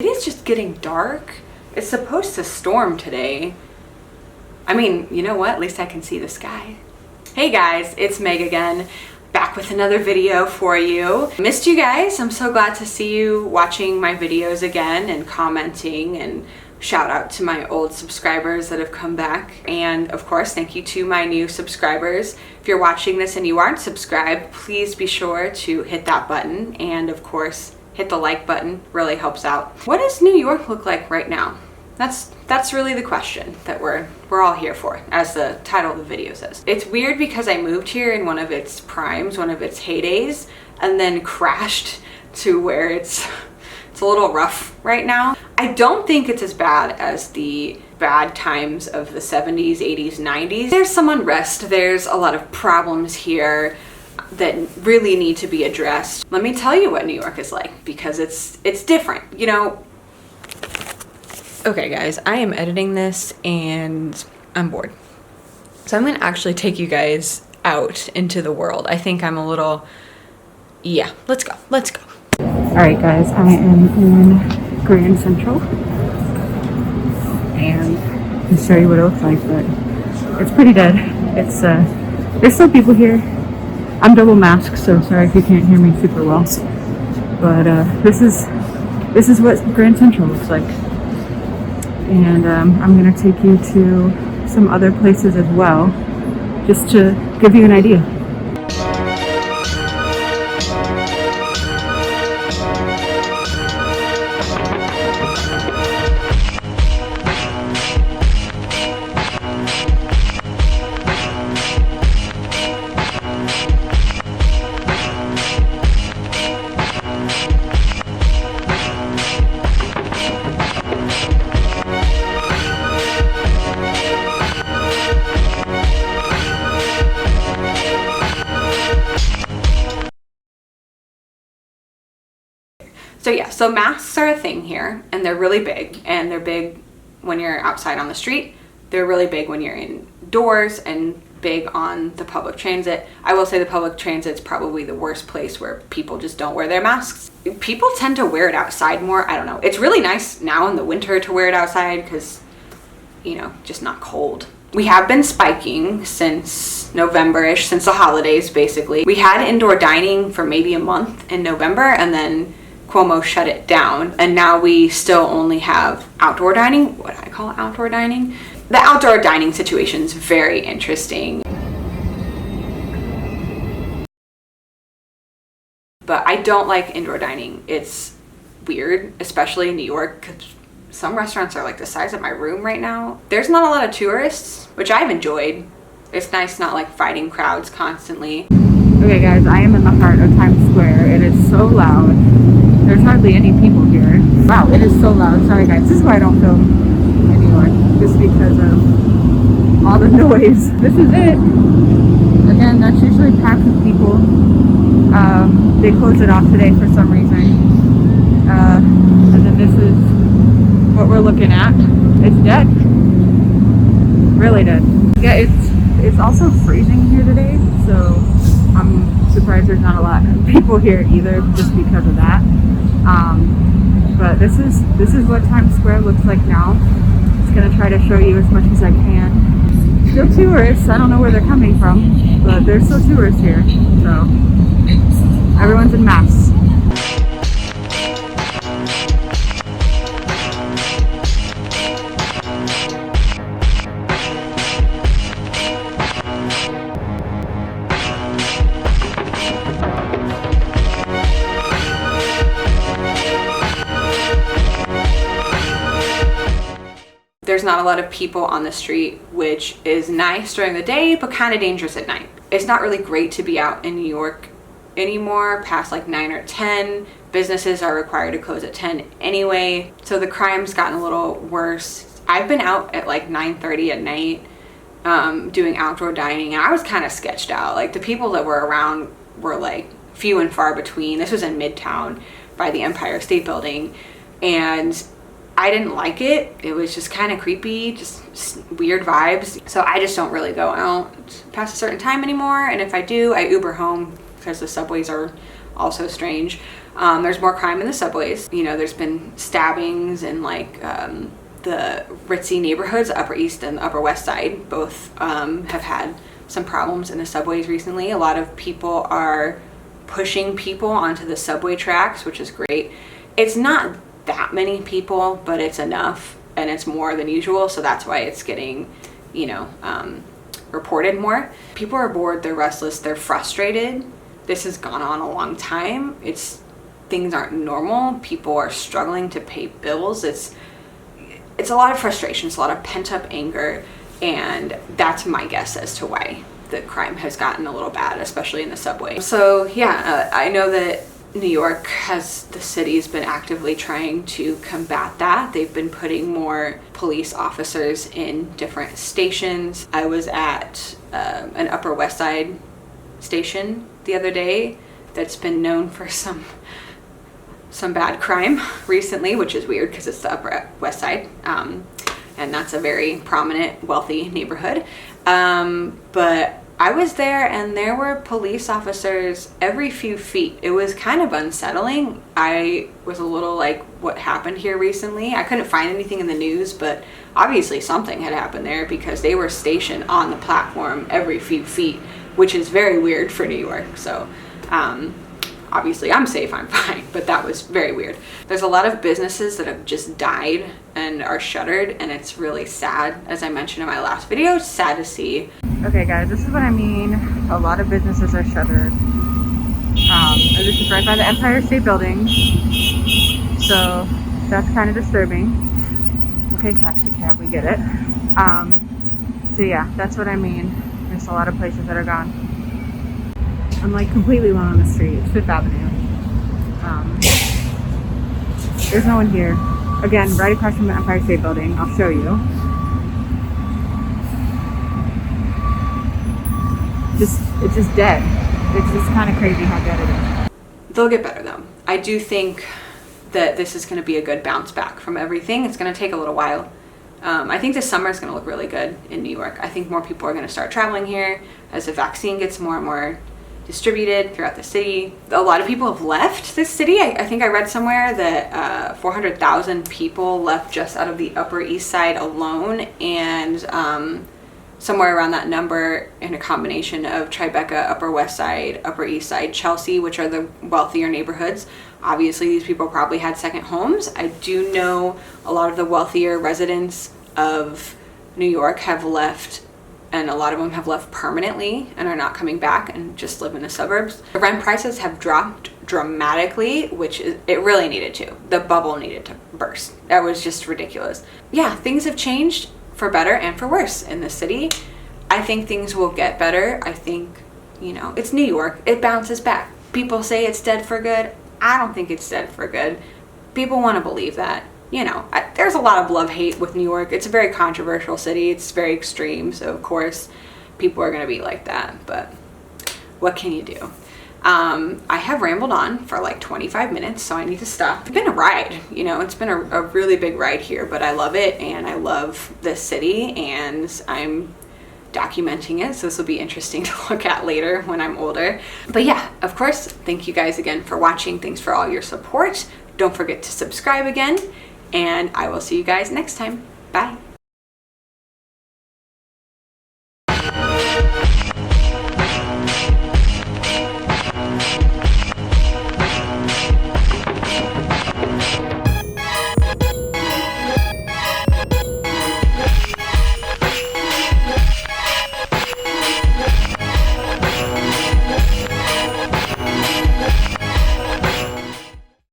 It is just getting dark. It's supposed to storm today. I mean, you know what? At least I can see the sky. Hey guys, it's Meg again, back with another video for you. Missed you guys. I'm so glad to see you watching my videos again and commenting, and shout out to my old subscribers that have come back. And of course, thank you to my new subscribers. If you're watching this and you aren't subscribed, please be sure to hit that button, and of course, hit the like button. Really helps out. What does New York look like right now? That's really the question that we're all here for, as the title of the video says. It's weird because I moved here in one of its primes, one of its heydays, and then crashed to where it's a little rough right now. I don't think it's as bad as the bad times of the 70s, 80s, 90s. There's some unrest. There's a lot of problems here that really need to be addressed. Let me tell you what New York is like, because it's different, you know. Okay guys, I am editing this and I'm bored. So I'm gonna actually take you guys out into the world. I think I'm a little, yeah, let's go. All right guys, I am in Grand Central and I'll show you what it looks like, but it's pretty dead. It's there's still people here. I'm double masked, so sorry if you can't hear me super well, but this is what Grand Central looks like. And I'm gonna take you to some other places as well, just to give you an idea. So yeah, so masks are a thing here, and they're really big, and they're big when you're outside on the street. They're really big when you're indoors, and big on the public transit. I will say the public transit's probably the worst place where people just don't wear their masks. People tend to wear it outside more. I don't know. It's really nice now in the winter to wear it outside because, you know, just not cold. We have been spiking since November-ish, since the holidays basically. We had indoor dining for maybe a month in November, and then Cuomo shut it down, and now we still only have outdoor dining. What I call outdoor dining. The outdoor dining situation is very interesting. But I don't like indoor dining. It's weird, especially in New York, because some restaurants are like the size of my room right now. There's not a lot of tourists, which I've enjoyed. It's nice not like fighting crowds constantly. Okay guys, I am in the heart of Times Square. It is so loud. There's hardly any people here. Wow, it is so loud. Sorry guys, this is why I don't film anymore, just because of all the noise. This is it. Again, that's usually packed with people. They closed it off today for some reason. And then this is what we're looking at. It's dead. Really dead. Yeah, it's also freezing here today, so I'm surprised there's not a lot of people here either, just because of that. But this is what Times Square looks like now. Just gonna try to show you as much as I can. Still tourists. I don't know where they're coming from, but there's still tourists here. So everyone's in masks. There's not a lot of people on the street, which is nice during the day, but kind of dangerous at night. It's not really great to be out in New York anymore past like 9 or 10. Businesses are required to close at 10 anyway, so the crime's gotten a little worse. I've been out at like 9:30 at night doing outdoor dining, and I was kind of sketched out. Like, the people that were around were like few and far between. This was in Midtown by the Empire State Building, and I didn't like it. It was just kind of creepy, just weird vibes. So I just don't really go out past a certain time anymore. And if I do, I Uber home because the subways are also strange. There's more crime in the subways. You know, there's been stabbings in like the ritzy neighborhoods, Upper East and Upper West Side. Both have had some problems in the subways recently. A lot of people are pushing people onto the subway tracks, which is great. It's not that many people, but it's enough, and it's more than usual, so that's why it's getting, you know, reported more. People are bored, they're restless, they're frustrated. This has gone on a long time. Things aren't normal. People are struggling to pay bills. It's a lot of frustration. It's a lot of pent-up anger, and that's my guess as to why the crime has gotten a little bad, especially in the subway. So yeah, I know that New York the city's been actively trying to combat that. They've been putting more police officers in different stations. I was at an Upper West Side station the other day that's been known for some bad crime recently, which is weird because it's the Upper West Side, and that's a very prominent, wealthy neighborhood. But I was there and there were police officers every few feet. It was kind of unsettling. I was a little like, what happened here recently? I couldn't find anything in the news, but obviously something had happened there because they were stationed on the platform every few feet, which is very weird for New York. So obviously I'm safe, I'm fine, but that was very weird. There's a lot of businesses that have just died and are shuttered, and it's really sad. As I mentioned in my last video, it's sad to see. Okay guys, this is what I mean. A lot of businesses are shuttered. And this is right by the Empire State Building. So that's kind of disturbing. Okay, taxi cab, we get it. So yeah, that's what I mean. There's a lot of places that are gone. I'm like completely alone on the street, Fifth Avenue. There's no one here. Again, right across from the Empire State Building. I'll show you. It's just dead. It's just kind of crazy how dead it is. They'll get better though. I do think that this is going to be a good bounce back from everything. It's going to take a little while. I think this summer is going to look really good in New York. I think more people are going to start traveling here as the vaccine gets more and more distributed throughout the city. A lot of people have left this city. I think I read somewhere that 400,000 people left just out of the Upper East Side alone, and somewhere around that number in a combination of Tribeca, Upper West Side, Upper East Side, Chelsea, which are the wealthier neighborhoods. Obviously, these people probably had second homes. I do know a lot of the wealthier residents of New York have left, and a lot of them have left permanently and are not coming back and just live in the suburbs. The rent prices have dropped dramatically, which it really needed to. The bubble needed to burst. That was just ridiculous. Yeah, things have changed for better and for worse in the city. I think things will get better. I think, you know, it's New York. It bounces back. People say it's dead for good. I don't think it's dead for good. People want to believe that. You know, there's a lot of love-hate with New York. It's a very controversial city. It's very extreme. So, of course, people are going to be like that. But what can you do? I have rambled on for like 25 minutes, so I need to stop. It's been a ride. You know, it's been a really big ride here, but I love it, and I love this city, and I'm documenting it, so this will be interesting to look at later when I'm older. But yeah, of course, thank you guys again for watching. Thanks for all your support. Don't forget to subscribe again, and I will see you guys next time. Bye.